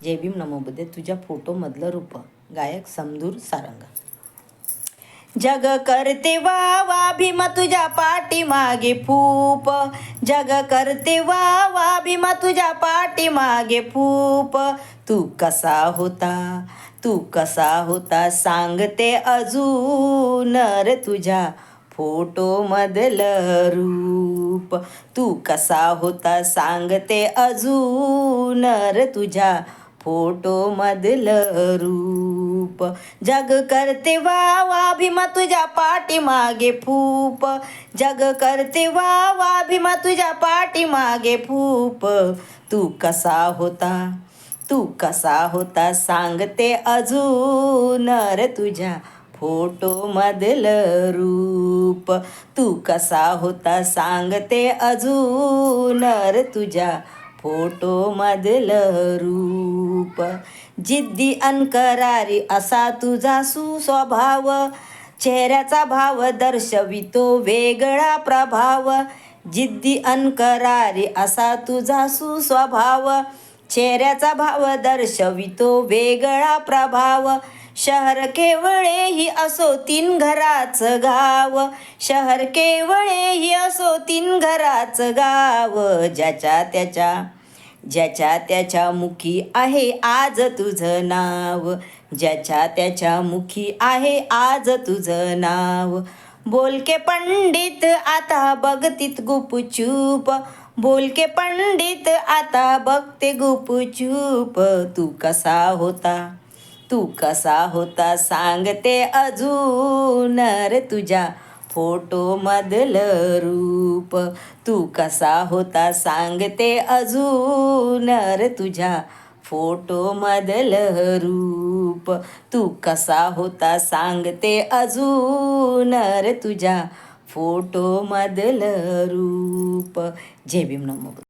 जय भीम नमो बुद्धे तुझ्या फोटोमधलं रूप. गायक समधूर सारंग. जग करते वा वा भीमा तुझ्या पाठीमागे फूप. जग करते वा वा भीमा तुझ्या पाठीमागे फूप. तू कसा होता, तू कसा होता सांगते अजून रे तुझ्या फोटो मधलं रूप. तू कसा होता सांगते अजून रे तुझ्या फोटो मधलं रूप. जग करते वा वा भीमा तुझ्या पाठीमागे फूप. जग करते वा वा भीमा तुझ्या पाठीमागे फूप. तू कसा होता, तू कसा होता सांगते अजून रे तुझ्या फोटो मधलं रूप. तू कसा होता सांगते अजून रे तुझ्या फोटो मधलं रूप. जिद्दी अनकरारी असा तुझा सुस्वभाव. चेहऱ्याचा भाव दर्शवितो वेगळा प्रभाव. जिद्दी अनकरारी असा तुझा सुस्वभाव. चेहऱ्याचा भाव दर्शवितो वेगळा प्रभाव. शहर केवळेही असो तीन घराचं गाव. शहर केवळेही असो तीन घराचं गाव. ज्याच्या त्याच्या मुखी आहे आज तुझं नाव. ज्याच्या त्याच्या मुखी आहे आज तुझं नाव. बोलके पंडित आता बघतीत गुपचूप. बोलके पंडित आता बघते गुपचूप. तू कसा होता, तू कसा होता सांगते अजून रे तुझ्या फोटो मधलं रूप. तू कसा होता सांगते अजून रे तुझ्या फोटो मधलं रूप. तू कसा होता सांगते अजून रे तुझ्या फोटो मधलं रूप. जय भीम नमो.